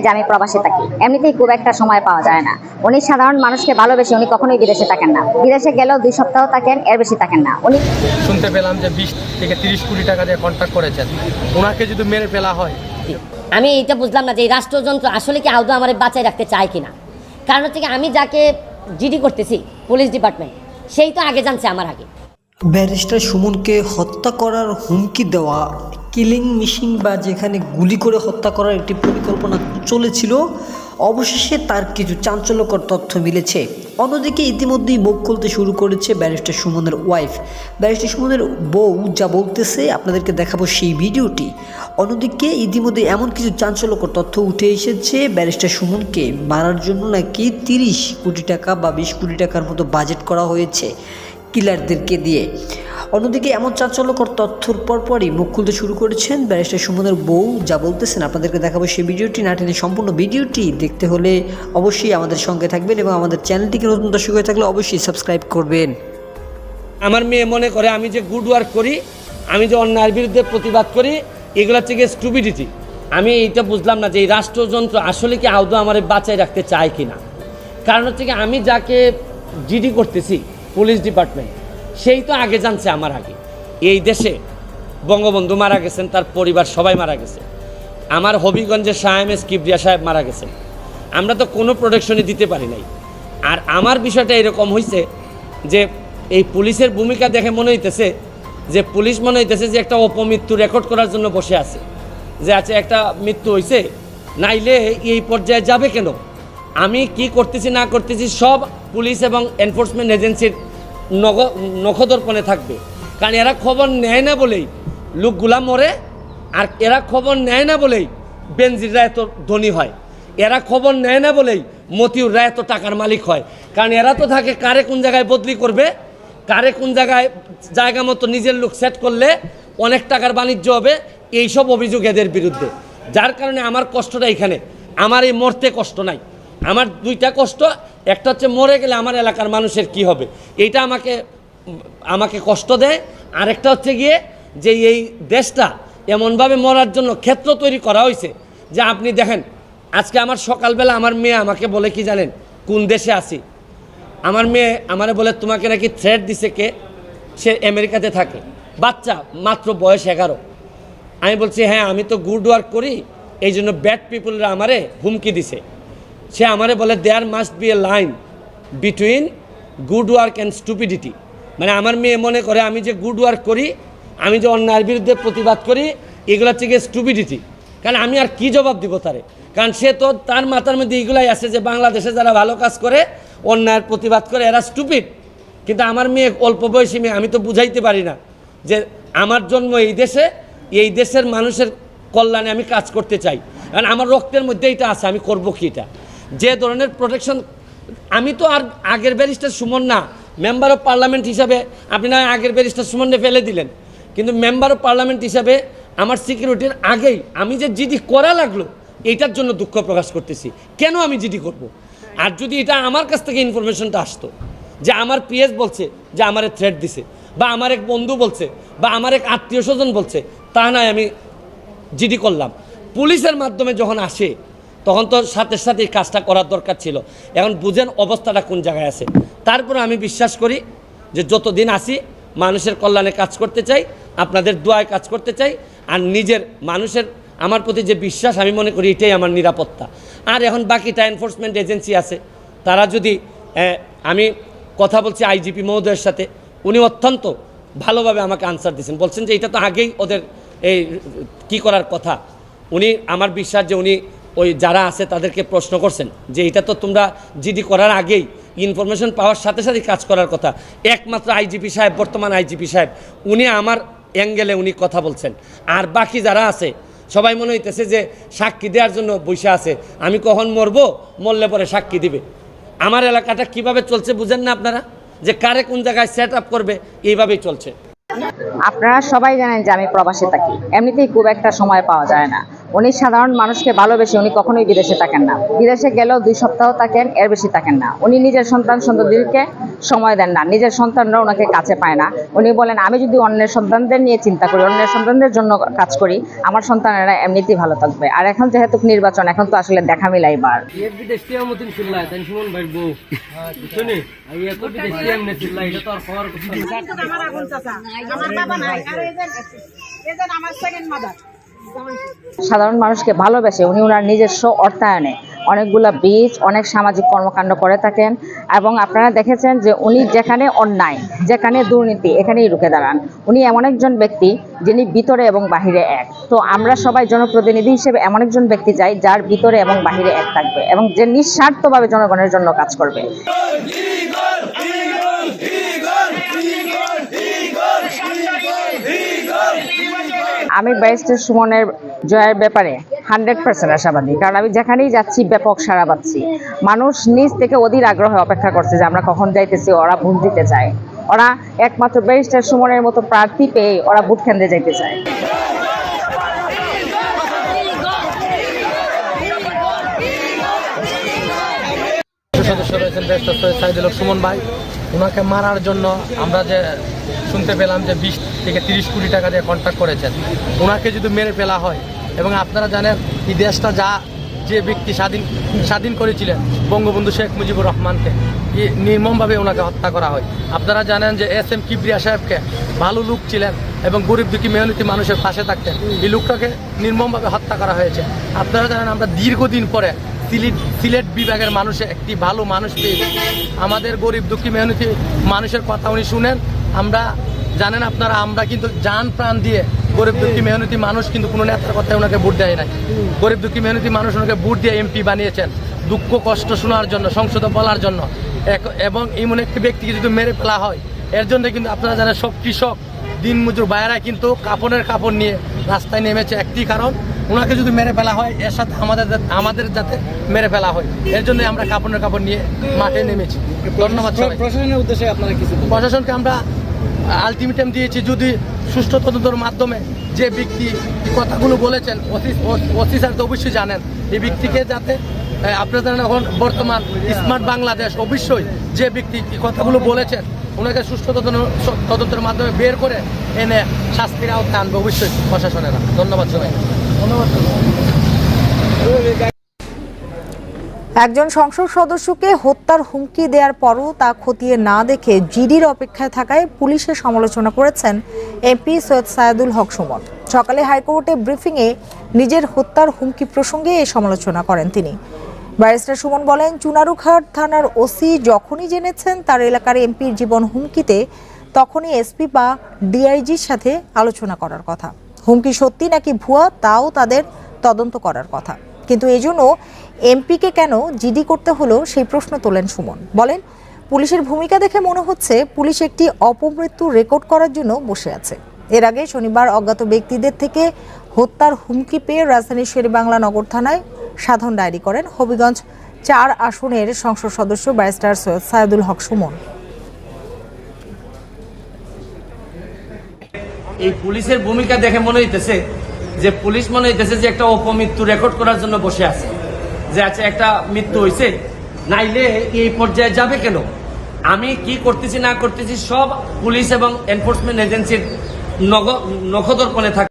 যে আমি প্রবাসে থাকি, এমনিতেই খুব একটা সময় পাওয়া যায় না। উনি সাধারণ মানুষকে ভালোবেসে উনি কখনোই বিদেশে থাকেন না। বিদেশে গেলেও 2 সপ্তাহ থাকেন, এর বেশি থাকেন না। উনি শুনতে পেলাম যে 20 থেকে 30 কোটি টাকা দিয়ে কন্ট্রাক্ট করেছেন, ওনাকে যদি মেরে ফেলা হয়। আমি এটা বুঝলাম না যে এই রাষ্ট্রযন্ত্র আসলে কি আদৌ আমার বাঁচায় রাখতে চায় কিনা। কারণ হচ্ছে কি, আমি যাকে জিডি করতেছি পুলিশ ডিপার্টমেন্ট, সেই তো আগে জানছে আমার আগে। ব্যারিস্টার সুমনকে হত্যা করার হুমকি দেওয়া, কিলিং মেশিন বা যেখানে গুলি করে হত্যা করার একটি পরিকল্পনা চলেছিল, অবশেষে তার কিছু চাঞ্চল্যকর তথ্য মিলেছে। অন্যদিকে ইতিমধ্যেই মুখ খুলতে শুরু করেছে ব্যারিস্টার সুমনের ওয়াইফ। ব্যারিস্টার সুমনের বউ যা বলতেছে আপনাদেরকে দেখাবো সেই ভিডিওটি। অন্যদিকে ইতিমধ্যে এমন কিছু চাঞ্চল্যকর তথ্য উঠে এসেছে, ব্যারিস্টার সুমনকে মারার জন্য নাকি 30 কোটি টাকা বা 20 কোটি টাকার মতো বাজেট করা হয়েছে কিলারদেরকে দিয়ে। অন্যদিকে এমন চাঞ্চল্যকর তথ্যর পরপরই মুখ খুলতে শুরু করেছেন ব্যারিস্টার সুমনের বউ। যা বলতেছেন আপনাদেরকে দেখাবো সেই ভিডিওটি। না টেনে সম্পূর্ণ ভিডিওটি দেখতে হলে অবশ্যই আমাদের সঙ্গে থাকবেন এবং আমাদের চ্যানেলটিকে নতুন দর্শক হয়ে থাকলে অবশ্যই সাবস্ক্রাইব করবেন। আমার মেয়ে মনে করে আমি যে গুড ওয়ার্ক করি, আমি যে অন্যায়ের বিরুদ্ধে প্রতিবাদ করি, এগুলো হচ্ছে গিয়ে স্টুপিডিটি। আমি এইটা বুঝলাম না যে এই রাষ্ট্রযন্ত্র আসলে কি আদৌ আমার বাঁচায় রাখতে চায় কি না। কারণ হচ্ছে কি, আমি যাকে জিডি করতেছি পুলিশ ডিপার্টমেন্ট, সেই তো আগে জানছে আমার আগে। এই দেশে বঙ্গবন্ধু মারা গেছেন, তার পরিবার সবাই মারা গেছে। আমার হবিগঞ্জের শাহ কিবরিয়া সাহেব মারা গেছেন। আমরা তো কোনো প্রোটেকশনই দিতে পারি নাই। আর আমার বিষয়টা এরকম হয়েছে যে এই পুলিশের ভূমিকা দেখে মনে হইতেছে যে পুলিশ মনে হইতেছে যে একটা অপমৃত্যু রেকর্ড করার জন্য বসে আছে, যে আছে একটা মৃত্যু হয়েছে, নাইলে এই পর্যায়ে যাবে কেন। আমি কি করতেছি না করতেছি সব পুলিশ এবং এনফোর্সমেন্ট এজেন্সির নখদর্পণে থাকবে। কারণ এরা খবর নেয় না বলেই লোকগুলা মরে, আর এরা খবর নেয় না বলেই বেনজিররা এত ধনী হয়, এরা খবর নেয় না বলেই মতিউররা এত টাকার মালিক হয়। কারণ এরা তো থাকে কারে কোন জায়গায় বদলি করবে, কারে কোন জায়গায় জায়গা মতো নিজের লোক সেট করলে অনেক টাকার বাণিজ্য হবে, এইসব অভিযোগ এদের বিরুদ্ধে। যার কারণে আমার কষ্টটা এখানে। আমার এই মরতে কষ্ট নাই, আমার 2টা কষ্ট। একটা হচ্ছে মরে গেলে আমার এলাকার মানুষের কি হবে, এইটা আমাকে কষ্ট দেয়। আরেকটা হচ্ছে গিয়ে যে এই দেশটা এমনভাবে মরার জন্য ক্ষেত্র তৈরি করা হয়েছে যে আপনি দেখেন, আজকে আমার সকালবেলা আমার মেয়ে আমাকে বলে কি জানেন, কোন দেশে আছি। আমার মেয়ে আমারে বলে তোমাকে নাকি থ্রেট দিছে কে, সে আমেরিকাতে থাকে, বাচ্চা মাত্র বয়স 11। আমি বলছি হ্যাঁ, আমি তো গুড ওয়ার্ক করি, এই জন্য ব্যাড পিপুলরা আমারে হুমকি দিছে। সে আমারে বলে there must be a line between good work and stupidity. মানে আমার মেয়ে মনে করে আমি যে গুড ওয়ার্ক করি, আমি যে অন্যায়ের বিরুদ্ধে প্রতিবাদ করি, এগুলো হচ্ছে গিয়ে স্টুপিডিটি। কারণ আমি আর কি জবাব দিব তারে, কারণ সে তো তার মাথার মধ্যে এগুলাই আছে যে বাংলাদেশে যারা ভালো কাজ করে, অন্যায়ের প্রতিবাদ করে, এরা স্টুপিড। কিন্তু আমার মেয়ে অল্প বয়সী মেয়ে, আমি তো বুঝাইতে পারি না যে আমার জন্ম এই দেশে, এই দেশের মানুষের কল্যাণে আমি কাজ করতে চাই। কারণ আমার রক্তের মধ্যে এটা আছে, আমি করব কি এটা। যে ধরনের প্রোটেকশন, আমি তো আর আগের ব্যারিস্টার সুমন না, মেম্বার অফ পার্লামেন্ট হিসাবে। আপনি না আগের ব্যারিস্টার সুমনকে ফেলে দিলেন, কিন্তু মেম্বার অফ পার্লামেন্ট হিসাবে আমার সিকিউরিটির আগেই আমি যে জিডি করা লাগলো, এইটার জন্য দুঃখ প্রকাশ করতেছি। কেন আমি জিডি করব? আর যদি এটা আমার কাছ থেকে ইনফরমেশনটা আসতো যে আমার পিএস বলছে যে আমারে থ্রেট দিছে, বা আমার এক বন্ধু বলছে, বা আমার এক আত্মীয় স্বজন বলছে, তা নয় আমি জিডি করলাম। পুলিশের মাধ্যমে যখন আসে তখন তো সাথে সাথে এই কাজটা করার দরকার ছিল। এখন বুঝেন অবস্থাটা কোন জায়গায় আছে। তারপরে আমি বিশ্বাস করি যে যতদিন আসি মানুষের কল্যাণে কাজ করতে চাই, আপনাদের দোয়ায় কাজ করতে চাই, আর নিজের মানুষের আমার প্রতি যে বিশ্বাস, আমি মনে করি এটাই আমার নিরাপত্তা। আর এখন বাকিটা এনফোর্সমেন্ট এজেন্সি আছে, তারা যদি আমি কথা বলছি আইজিপি মহোদয়ের সাথে, উনি অত্যন্ত ভালোভাবে আমাকে আনসার দিয়েছেন, বলছেন যে এটা তো আগেই ওদের এই কী করার কথা। উনি আমার বিশ্বাস যে উনি ওই যারা আছে তাদেরকে প্রশ্ন করছেন যে এটা তো তোমরা জিডি করার আগেই ইনফরমেশন পাওয়ার সাথে সাথে কাজ করার কথা। একমাত্র আইজিপি সাহেব, বর্তমান আইজিপি সাহেব, উনি আমার অ্যাঙ্গেলে উনি কথা বলছেন। আর বাকি যারা আছে সবাই মনে হইতেছে যে সাক্ষী দেওয়ার জন্য বসে আছে, আমি কখন মরবো, মরলে পরে সাক্ষী দিবে। আমার এলাকাটা কিভাবে চলছে বুঝেন না আপনারা, যে কারে কোন জায়গায় সেট আপ করবে, এইভাবেই চলছে। আপনারা সবাই জানেন যে আমি প্রবাসে থাকি, এমনিতেই খুব একটা সময় পাওয়া যায় না। উনি সাধারণ মানুষকে ভালোবেসে উনি কখনোই বিদেশে থাকেন না। বিদেশে গেলেও 2 সপ্তাহ থাকেন, এর বেশি থাকেন না। উনি নিজের সন্তানদেরকে সময় দেন না, নিজের সন্তানরা ওনাকে কাছে পায় না। উনি বলেন, আমি যদি অন্যের সন্তানদের নিয়ে চিন্তা করি, অন্যের সন্তানদের জন্য কাজ করি, আমার সন্তানেরা এমনিতেই ভালো থাকবে। আর এখন যেহেতু নির্বাচন, এখন তো আসলে দেখা মিলাইবার। সাধারণ মানুষকে ভালোবেসে উনি ওনার নিজস্ব অর্থায়নে অনেকগুলা বীজ, অনেক সামাজিক কর্মকাণ্ড করে থাকেন। এবং আপনারা দেখেছেন যে উনি যেখানে অন্যায়, যেখানে দুর্নীতি, এখানেই রুখে দাঁড়ান। উনি এমন একজন ব্যক্তি যিনি ভিতরে এবং বাহিরে এক। তো আমরা সবাই জনপ্রতিনিধি হিসেবে এমন একজন ব্যক্তি চাই যার ভিতরে এবং বাহিরে এক থাকবে এবং যে নিঃস্বার্থভাবে জনগণের জন্য কাজ করবে। আমি ব্যারিস্টার সুমনের জয়ের ব্যাপারে 100% আশাবাদী, কারণ আমি যেখানেই যাচ্ছি ব্যাপক সাড়া পাচ্ছি। মানুষ নিজ থেকে অধীর আগ্রহে অপেক্ষা করছে যে আমরা কখন যাইতেছি, ওরা ভোট দিতে চায়। ওরা একমাত্র ব্যারিস্টার সুমনের মতো প্রার্থী পেয়ে ওরা ভোট কেন্দ্রে যাইতে চায়। সদস্য রয়েছেন ব্যারিস্টার সৈয়দ সাইদুল হক সুমন ভাই। ওনাকে মারার জন্য আমরা যে শুনতে পেলাম যে 20 থেকে 30 কোটি টাকা দিয়ে কন্ট্রাক্ট করেছেন। ওনাকে যদি মেরে ফেলা হয়, এবং আপনারা জানেন এই দেশটা যে ব্যক্তি স্বাধীন করেছিলেন বঙ্গবন্ধু শেখ মুজিবুর রহমানকে, নির্মমভাবে ওনাকে হত্যা করা হয়। আপনারা জানেন যে SM কিবরিয়া সাহেবকে ভালো লোক ছিলেন এবং গরিব দুঃখী মেহনতি মানুষের পাশে থাকতেন, এই লোকটাকে নির্মমভাবে হত্যা করা হয়েছে। আপনারা জানেন আমরা দীর্ঘদিন পরে সিলেট বিভাগের মানুষে একটি ভালো মানুষ পেয়েছি। আমাদের গরিব দুঃখী মেহনতি মানুষের কথা উনি শুনেন। আমরা জানেন আপনারা, আমরা কিন্তু জান প্রাণ দিয়ে গরিব দুঃখী মেহনতি মানুষ কিন্তু কোনো নেতার কথায় ওনাকে ভোট দেয় নাই। গরিব দুঃখী মেহনতি মানুষ ওনাকে ভোট দিয়ে MP বানিয়েছেন দুঃখ কষ্ট শোনার জন্য, সংসদে বলার জন্য। এবং এমন একটি ব্যক্তিকে যদি মেরে ফেলা হয়, এর জন্য কিন্তু আপনারা জানেন সব কৃষক দিনমজুর ভাইয়েরা কিন্তু কাপড় নিয়ে রাস্তায় নেমেছে, একটি কারণ ওনাকে যদি মেরে ফেলা হয়, এর সাথে আমাদের যাতে মেরে ফেলা হয়, এর জন্য আমরা কাপড় নিয়ে মাঠে নেমেছি। ধন্যবাদ সবাই। প্রশাসনের উদ্দেশ্যে আপনারা কিছু প্রশাসনকে আমরা আলটিমেটাম দিয়েছি, যদি সুষ্ঠু তদন্তের মাধ্যমে যে ব্যক্তি কথাগুলো বলেছেন, ওসি স্যার তো অবশ্যই জানেন, এই ব্যক্তিকে যাতে আপনারা জানেন এখন বর্তমান স্মার্ট বাংলাদেশ অবশ্যই যে ব্যক্তি কথাগুলো বলেছেন ওনাকে সুষ্ঠু তদন্তের মাধ্যমে বের করে এনে শাস্তির আওতায় আনবে অবশ্যই প্রশাসনেরা। ধন্যবাদ সবাই। একজন সংসদ সদস্যকে হত্যার হুমকি দেওয়ার পরও তা খতিয়ে না দেখে জিডির অপেক্ষায় থাকায় পুলিশের সমালোচনা করেছেন MP সৈয়দ সাইদুল হক সুমন। সকালে হাইকোর্টে ব্রিফিংয়ে নিজের হত্যার হুমকি প্রসঙ্গে এই সমালোচনা করেন তিনি। ব্যারিস্টার সুমন বলেন, চুনারুঘাট থানার OC যখনই জেনেছেন তার এলাকার MPর জীবন হুমকিতে, তখনই SP বা DIGর সাথে আলোচনা করার কথা। হুমকি সত্যি নাকি ভুয়া তাও তাদের তদন্ত করার কথা, কিন্তু এজন্য MPকে কেন জিডি করতে হলো সেই প্রশ্ন তোলেন সুমন। বলেন, পুলিশের ভূমিকা দেখে মনে হচ্ছে পুলিশ একটি অপমৃত্যু রেকর্ড করার জন্য বসে আছে। এর আগে শনিবার অজ্ঞাত ব্যক্তিদের থেকে হত্যার হুমকি পেয়ে রাজধানীর শেরেবাংলা নগর থানায় সাধারণ ডায়েরি করেন হবিগঞ্জ 4 আসনের সংসদ সদস্য ব্যারিস্টার সৈয়দ সাইদুল হক সুমন। এই পুলিশের ভূমিকা দেখে মনে হইতেছে যে পুলিশ মনে হইতেছে যে একটা অপমৃত্যু রেকর্ড করার জন্য বসে আছে, যে আছে একটা মৃত্যু হয়েছে, নাইলে এই পর্যায়ে যাবে কেন। আমি কি করতেছি না করতেছি সব পুলিশ এবং এনফোর্সমেন্ট এজেন্সির নখদর্পণে থাকে।